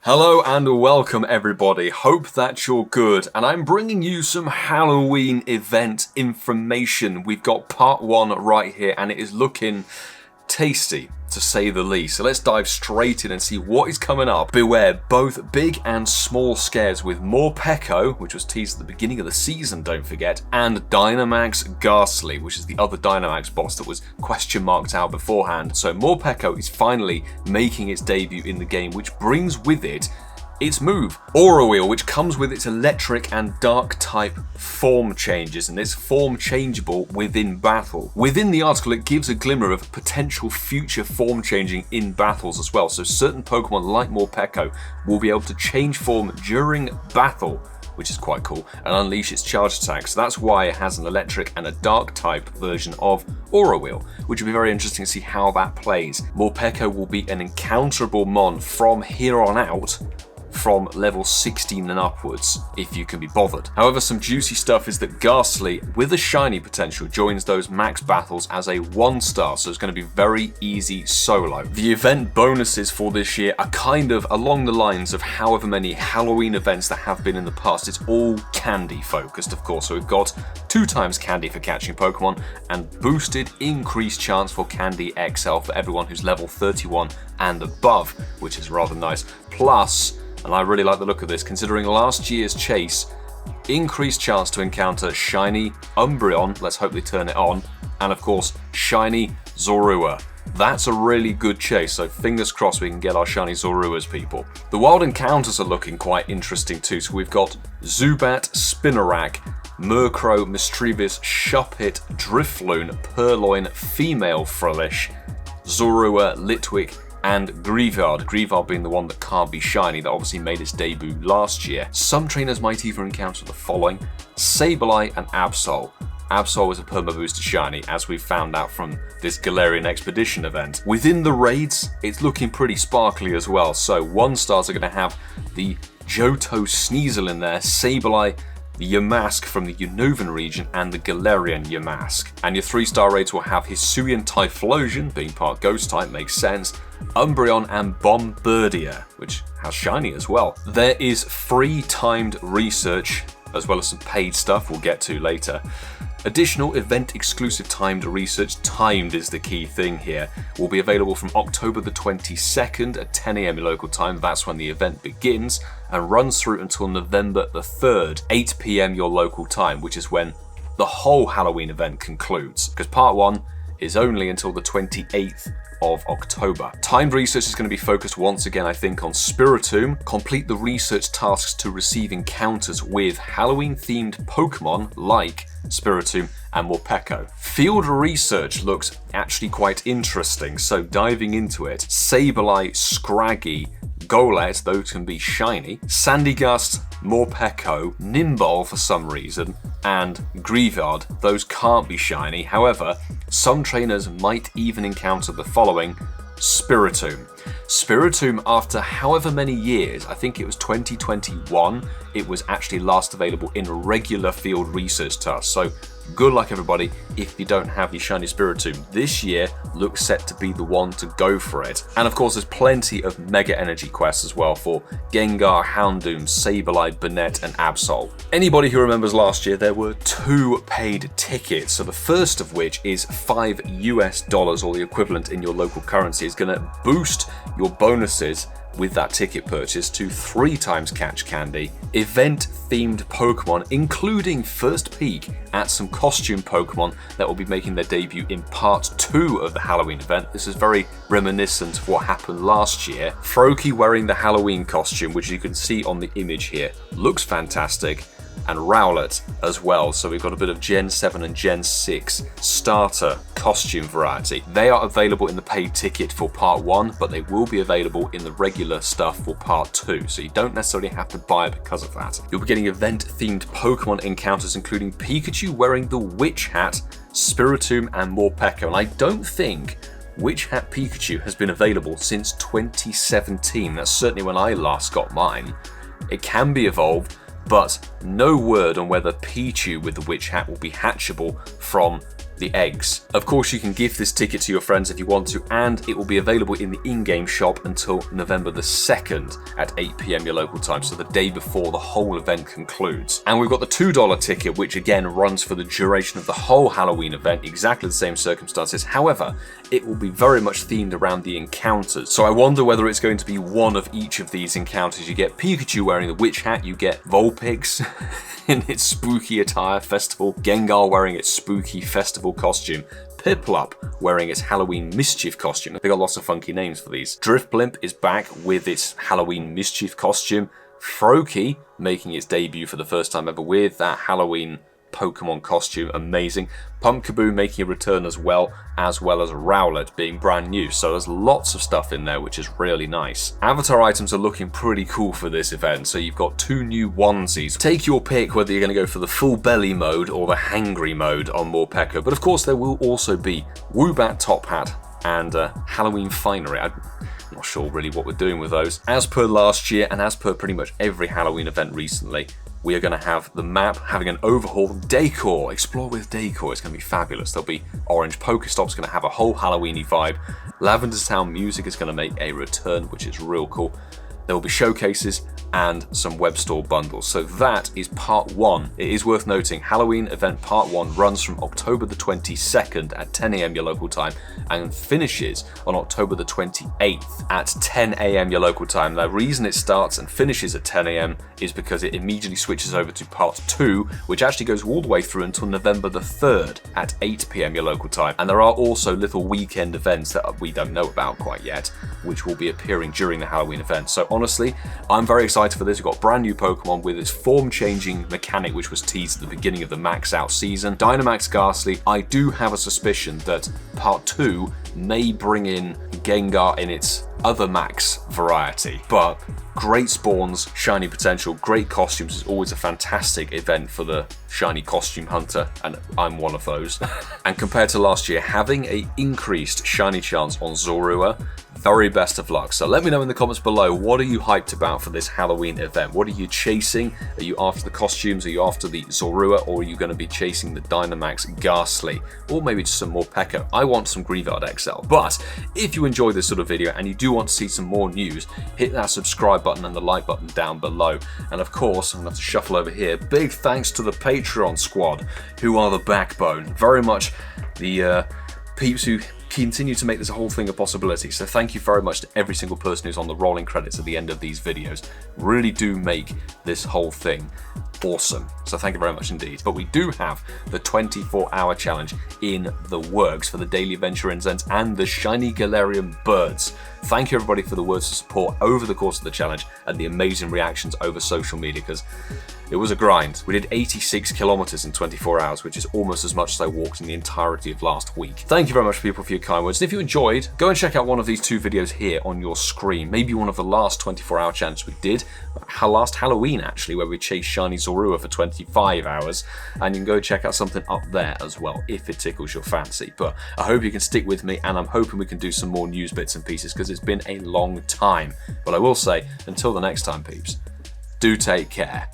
Hello and welcome everybody, hope that you're good, and I'm bringing you some Halloween event information. We've got part 1 right here and it is looking tasty, to say the least. So let's dive straight in and see what is coming up. Beware both big and small scares with MOREPEKO, which was teased at the beginning of the season, don't forget, and Dynamax Gastly, which is the other Dynamax boss that was question marked out beforehand. So MOREPEKO is finally making its debut in the game, which brings with it its move, Aura Wheel, which comes with its electric and dark type form changes, and it's form changeable within battle. Within the article it gives a glimmer of potential future form changing in battles as well, so certain Pokemon like MOREPEKO will be able to change form during battle, which is quite cool, and unleash its charge attack. So that's why it has an electric and a dark type version of Aura Wheel, which will be very interesting to see how that plays. MOREPEKO will be an encounterable mon from here on out, from level 16 and upwards, if you can be bothered. However, some juicy stuff is that Gastly, with a shiny potential, joins those max battles as a 1-star, so it's going to be very easy solo. The event bonuses for this year are kind of along the lines of however many Halloween events there have been in the past. It's all candy focused, of course, so we've got 2 times candy for catching Pokemon, and boosted increased chance for Candy XL for everyone who's level 31 and above, which is rather nice. Plus, and I really like the look of this, considering last year's chase, increased chance to encounter shiny Umbreon, let's hope they turn it on, and of course shiny Zorua. That's a really good chase, so fingers crossed we can get our shiny Zoruas, people. The wild encounters are looking quite interesting too, so we've got Zubat, Spinarak, Murkrow, Mischievous, Shuppet, Drifloon, Purloin, Female Frolish, Zorua, Litwick, and Greavard being the one that can't be shiny, that obviously made its debut last year. Some trainers might even encounter the following: Sableye and Absol. Absol is a perma boosted shiny, as we've found out from this Galarian Expedition event. Within the raids, it's looking pretty sparkly as well, so 1-stars are going to have the Johto Sneasel in there, Sableye, the Yamask from the Unnovan region, and the Galarian Yamask. And your 3-star raids will have Hisuian Typhlosion, being part Ghost type makes sense, Umbreon and Bombardier, which has shiny as well. There is free timed research, as well as some paid stuff we'll get to later. Additional event exclusive timed research, timed is the key thing here, will be available from October the 22nd at 10 AM local time, that's when the event begins, and runs through until November the 3rd, 8 PM your local time, which is when the whole Halloween event concludes, because part 1 is only until the 28th of October. Timed research is going to be focused once again, I think, on Spiritomb. Complete the research tasks to receive encounters with Halloween themed Pokemon like Spiritomb and MOREPEKO. Field research looks actually quite interesting, so diving into it, Sableye, Scraggy, Golett, those can be shiny, Sandygast, MOREPEKO, Nimball for some reason, and Greavard, those can't be shiny. However, some trainers might even encounter the following: Spiritomb. Spiritomb, after however many years, I think it was 2021, it was actually last available in regular field research tasks. So good luck everybody if you don't have your shiny Spiritomb. This year looks set to be the one to go for it. And of course there's plenty of Mega Energy quests as well for Gengar, Houndoom, Sableye, Banette and Absol. Anybody who remembers last year, there were 2 paid tickets. So the first of which is $5 US, or the equivalent in your local currency. It's going to boost your bonuses with that ticket purchase to 3 times catch candy, event themed Pokemon, including first peek at some costume Pokemon that will be making their debut in part 2 of the Halloween event. This is very reminiscent of what happened last year. Froakie wearing the Halloween costume, which you can see on the image here, looks fantastic, and Rowlet as well. So we've got a bit of Gen 7 and Gen 6 starter costume variety. They are available in the paid ticket for part 1, but they will be available in the regular stuff for part 2, so you don't necessarily have to buy it because of that. You'll be getting event themed Pokemon encounters, including Pikachu wearing the Witch Hat, Spiritomb and MOREPEKO, and I don't think Witch Hat Pikachu has been available since 2017. That's certainly when I last got mine. It can be evolved, but no word on whether Pichu with the Witch Hat will be hatchable from the eggs. Of course, you can gift this ticket to your friends if you want to, and it will be available in the in-game shop until November the 2nd at 8 PM your local time, so the day before the whole event concludes. And we've got the $2 ticket, which again runs for the duration of the whole Halloween event, exactly the same circumstances. However, it will be very much themed around the encounters. So I wonder whether it's going to be one of each of these encounters. You get Pikachu wearing the witch hat, you get Vulpix in its spooky attire festival, Gengar wearing its spooky festival costume, Piplup wearing its Halloween mischief costume. They got lots of funky names for these. Driftblimp is back with its Halloween mischief costume, Froakie making its debut for the first time ever with that Halloween Pokemon costume, amazing. Pumpkaboo making a return as well as Rowlet being brand new, so there's lots of stuff in there which is really nice. Avatar items are looking pretty cool for this event, so you've got 2 new onesies. Take your pick whether you're going to go for the full belly mode or the Hangry mode on MOREPEKO, but of course there will also be Woobat top hat and Halloween finery. I'm not sure really what we're doing with those. As per last year and as per pretty much every Halloween event recently, we are going to have the map having an overhaul. Decor, explore with decor, it's going to be fabulous. There'll be orange Pokestops, going to have a whole Halloweeny vibe. Lavender Town music is going to make a return, which is real cool. There will be showcases and some web store bundles. So that is part 1. It is worth noting, Halloween event part 1 runs from October the 22nd at 10 AM your local time and finishes on October the 28th at 10 AM your local time. The reason it starts and finishes at 10 AM is because it immediately switches over to part 2, which actually goes all the way through until November the 3rd at 8 PM your local time. And there are also little weekend events that we don't know about quite yet, which will be appearing during the Halloween event. So honestly, I'm very excited for this. We've got brand new Pokemon with its form-changing mechanic, which was teased at the beginning of the Max Out season. Dynamax Gastly. I do have a suspicion that part 2 may bring in Gengar in its other Max variety, but great spawns, shiny potential, great costumes is always a fantastic event for the shiny costume hunter, and I'm one of those. And compared to last year, having a increased shiny chance on Zorua, very best of luck. So let me know in the comments below, what are you hyped about for this Halloween event? What are you chasing? Are you after the costumes? Are you after the Zorua? Or are you going to be chasing the Dynamax Gastly? Or maybe just some more Pekko? I want some Greavard XL. But if you enjoy this sort of video and you do want to see some more news, hit that subscribe button and the like button down below. And of course, I'm going to have to shuffle over here. Big thanks to the Patreon squad, who are the backbone. Very much the peeps who continue to make this whole thing a possibility. So thank you very much to every single person who's on the rolling credits at the end of these videos. Really do make this whole thing awesome. So thank you very much indeed. But we do have the 24-hour challenge in the works for the Daily Adventure Incense and the Shiny Galarian Birds. Thank you everybody for the words of support over the course of the challenge and the amazing reactions over social media, because it was a grind. We did 86 kilometers in 24 hours, which is almost as much as I walked in the entirety of last week. Thank you very much, people, for your kind words. And if you enjoyed, go and check out one of these 2 videos here on your screen. Maybe one of the last 24-hour challenges we did, last Halloween actually, where we chased Shiny Zorua for 25 hours. And you can go check out something up there as well, if it tickles your fancy. But I hope you can stick with me, and I'm hoping we can do some more news bits and pieces, because it's been a long time. But I will say, until the next time, peeps, do take care.